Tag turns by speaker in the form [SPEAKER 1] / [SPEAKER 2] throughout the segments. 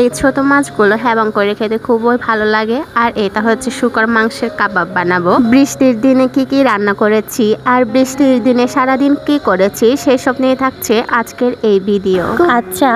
[SPEAKER 1] এই ছোট মাছগুলো হ্যাবং করে খেতে খুবই ভালো লাগে। আর এটা হচ্ছে শুকর মাংসের কাবাব বানাবো। বৃষ্টির দিনে কি কি রান্না করেছি আর বৃষ্টির দিনে সারাদিন কি করেছি সেসব নিয়ে থাকছে আজকের এই ভিডিও। আচ্ছা,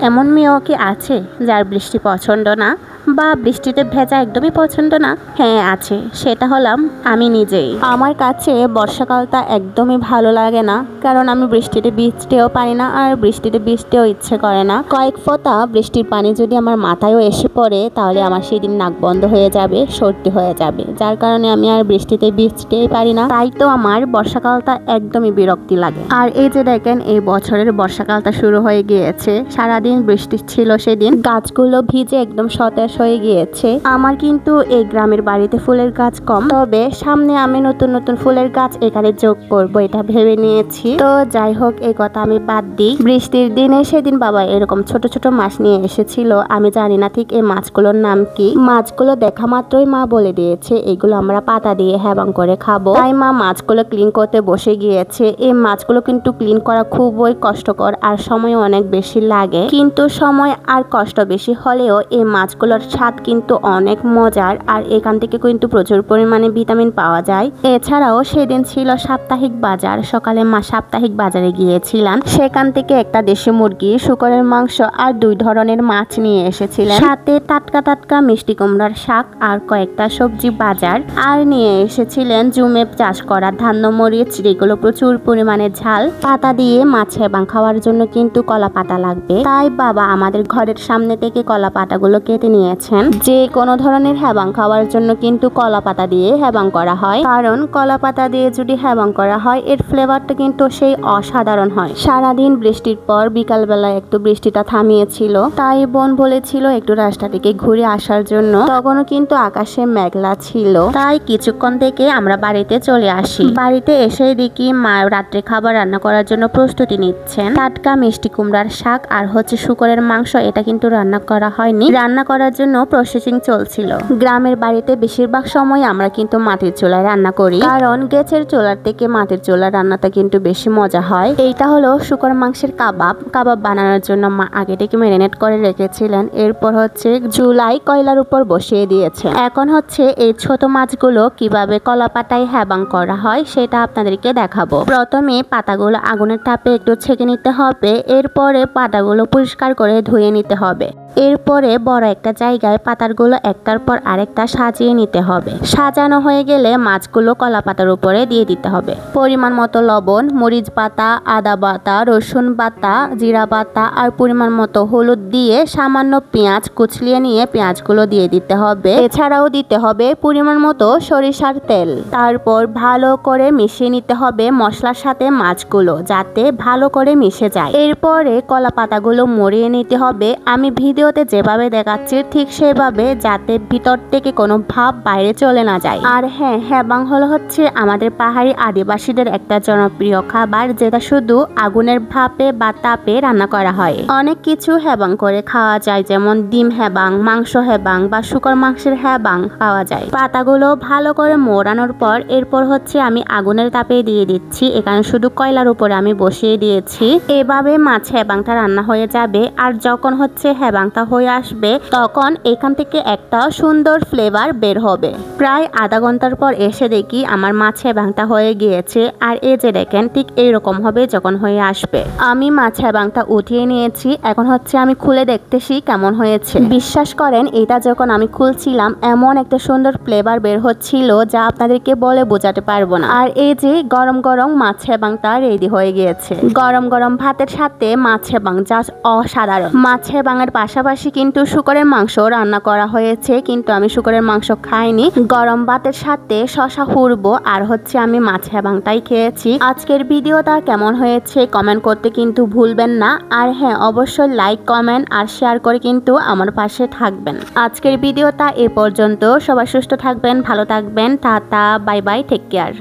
[SPEAKER 1] এমন মেয়েও কি আছে যার বৃষ্টি পছন্দ না বা বৃষ্টিতে ভেজা একদমই পছন্দ না? হ্যাঁ আছে, সেটা হলাম আমি নিজেই। আমার কাছে বর্ষাকালটা একদমই ভালো লাগে না, কারণ আমি বৃষ্টিতে ভিজতেও পারি না আর বৃষ্টিতে ভিজতেও ইচ্ছে করে না। কয়েক ফোঁটা বৃষ্টির পানি যদি আমার মাথায়ও এসে পড়ে তাহলে আমার সেদিন নাক বন্ধ হয়ে যাবে, সর্দি হয়ে যাবে, যার কারণে আমি আর বৃষ্টিতে ভিজতেই পারি না। তাই তো আমার বর্ষাকালটা একদমই বিরক্তি লাগে। আর এই যে দেখেন, এই বছরের বর্ষাকালটা শুরু হয়ে গিয়েছে। সারাদিন বৃষ্টি ছিল সেদিন, গাছগুলো ভিজে একদম সতেজ হয়ে গিয়েছে। আমার কিন্তু এই গ্রামের বাড়িতে ফুলের গাছ কম, তবে সামনে আমি নতুন নতুন ফুলের গাছ এখানে যোগ করব এটা ভেবে নিয়েছি। তো যাই হোক, এই কথা আমি বাদ দিই। বৃষ্টির দিনে সেদিন বাবা এরকম ছোট ছোট মাছ নিয়ে এসেছিল। আমি জানি না ঠিক এই মাছগুলোর নাম কি। মাছগুলো দেখা মাত্রই মা বলে দিয়েছে এগুলো আমরা পাতা দিয়ে হ্যাবং করে খাবো। তাই মা মাছগুলো ক্লিন করতে বসে গিয়েছে। এই মাছগুলো কিন্তু ক্লিন করা খুবই কষ্টকর আর সময় অনেক বেশি লাগে, কিন্তু সময় আর কষ্ট বেশি হলেও এই মাছগুলোর স্বাদ কিন্তু অনেক মজার। আর এখান থেকে কিন্তু প্রচুর পরিমাণে ভিটামিন পাওয়া যায়। এছাড়াও সেদিন ছিল সাপ্তাহিক বাজার। সকালে মা সাপ্তাহিক বাজারে গিয়েছিলেন, সেখান থেকে একটা দেশি মুরগি, শুকরের মাংস আর 2 ধরনের মাছ নিয়ে এসেছিলেন, সাথে টাটকা টাটকা মিষ্টি কুমড়ার শাক আর কয়েকটা সবজি বাজার। আর নিয়ে এসেছিলেন জুমে চাষ করা ধান্য মরিচ, যেগুলো প্রচুর পরিমাণে ঝাল। পাতা দিয়ে মাছ হ্যাবং খাওয়ার জন্য কিন্তু কলা পাতা লাগবে, তাই বাবা আমাদের ঘরের সামনে থেকে কলা পাতাগুলো কেটে নিয়েছেন। যে কোনো ধরনের হ্যাবং খাওয়ার জন্য কিন্তু কলা পাতা দিয়ে হ্যাবং করা হয়, কারণ কলা পাতা দিয়ে যদি হ্যাবং করা হয় এর ফ্লেভারটা কিন্তু সেই অসাধারণ হয়। সারাদিন বৃষ্টির পর বিকালবেলা একটু বৃষ্টিটা থামিয়েছিল, তাই বোন বলেছিল একটু রাস্তা থেকে ঘুরে আসার জন্য। তখনও কিন্তু আকাশে মেঘলা ছিল, তাই কিছুক্ষণ থেকে আমরা বাড়িতে চলে আসি। বাড়িতে এসে দেখি মা রাত্রে খাবার রান্না করার জন্য প্রস্তুতি নিচ্ছেন। টাটকা মিষ্টি কুমড়ার শাক আর হচ্ছে শুকরের মাংস, এটা কিন্তু রান্না করা হয়নি, রান্না করার জন্য প্রসেসিং চলছিল। গ্রামের বাড়িতে বেশিরভাগ সময় আমরা কিন্তু মাটির চুলায় রান্না করি, কারণ গ্যাসের চুলার থেকে মাটির চুলার রান্নাটা কিন্তু বেশি মজা হয়। এইটা হলো শুকর মাংসের কাবাব। কাবাব বানানোর জন্য মা আগে থেকে ম্যারিনেট করে রেখেছিলেন। এরপর হচ্ছে চুলাই কয়লার উপর বসিয়ে দিয়েছে। এখন হচ্ছে এই ছোট মাছগুলো কিভাবে কলা পাতায় হ্যাবং করা হয় সেটা আপনাদেরকে দেখাবো। প্রথমে পাতাগুলো আগুনের তাপে একটু ছেঁকে নিতে হবে, এরপরে পাতাগুলো পরিষ্কার করে ধুয়ে নিতে হবে। এরপরে বড় একটা জায়গায় পাতাগুলো একটার পর আরেকটা সাজিয়ে নিতে হবে। সাজানো হয়ে গেলে মাছগুলো কলা পাতার উপরে দিয়ে দিতে হবে। পরিমাণ মতো লবণ, মরিচ বাটা, আদা বাটা, রসুন বাটা, জিরা বাটা আর পরিমাণ মতো হলুদ দিয়ে সামান্য পেঁয়াজ কুচলিয়ে নিয়ে পেঁয়াজগুলো দিয়ে দিতে হবে। এছাড়াও দিতে হবে পরিমাণ মতো সরিষার তেল। তারপর ভালো করে মিশিয়ে নিতে হবে মশলার সাথে মাছগুলো, যাতে ভালো করে মিশে যায়। এরপরে কলা পাতাগুলো মরিয়ে নিতে হবে। আমি ভিডিওতে যেভাবে দেখাচ্ছি ঠিক সেভাবে, যাতে ভিতর থেকে কোনো ভাব বাইরে চলে না যায়। আর হ্যাঁ, হ্যাবং হলো হচ্ছে আমাদের পাহাড়ি আদিবাসীদের একটা জনপ্রিয় খাবার, যেটা শুধু আগুনের ভাপে বা তাপে রান্না করা হয়। অনেক কিছু হ্যাবং করে খাওয়া যায়, যেমন ডিম হ্যাবং, মাংস হ্যাবং বা শুকর মাংসের হ্যাবং খাওয়া যায়। পাতাগুলো ভালো করে মোড়ানোর পর এরপর হচ্ছে আমি আগুনের তাপে দিয়ে দিচ্ছি। এখানে শুধু কয়লার উপরে আমি বসিয়ে দিয়েছি। এভাবে মাছ হ্যাবংটা রান্না হয়ে যাবে। আর যখন হচ্ছে হ্যাবংটা হয়ে আসবে তখন এখান থেকে একটা সুন্দর ফ্লেভার বের হবে। প্রায় আধা ঘন্টার পর এসে দেখি আমার মাছ হ্যাবংটা হয়ে গিয়েছে। আর এই যে দেখেন, ঠিক এইরকম হবে যখন হয়ে আসবে। আমি মাছ হ্যাবংটা উঠিয়ে নিয়েছি। এখন হচ্ছে আমি খুলে দেখতেছি কেমন হয়েছে। বিশ্বাস করেন, এটা যখন আমি খুলছিলাম এমন একটা সুন্দর ফ্লেভার বের হচ্ছিল যা আপনাদেরকে বলে বোঝাতে পারবো না। আর এই যে গরম গরম মাছ হ্যাবংটা রেডি হয়ে গিয়েছে। গরম গরম ভাতের সাথে মাছ হ্যাবং জাস্ট অসাধারণ। মাছ হ্যাবংয়ের পাশাপাশি কিন্তু শুকরের মাংস রান্না করা হয়েছে, কিন্তু আমি শুকরের মাংস খাইনি। গরম ভাতের সাথে শশা হুরবো আর হচ্ছে আমি মাছ হ্যাবংটাই খেয়েছি। আজকের ভিডিওটা কেমন হয়েছে কমেন্ট করতে কিন্তু ভুলবেন না। আর হ্যাঁ, অবশ্যই লাইক, কমেন্ট আর শেয়ার করে কিন্তু আমার পাশে থাকবেন। আজকের ভিডিওটা এ পর্যন্ত। সবাই সুস্থ থাকবেন, ভালো থাকবেন। Tata, bye bye, take care.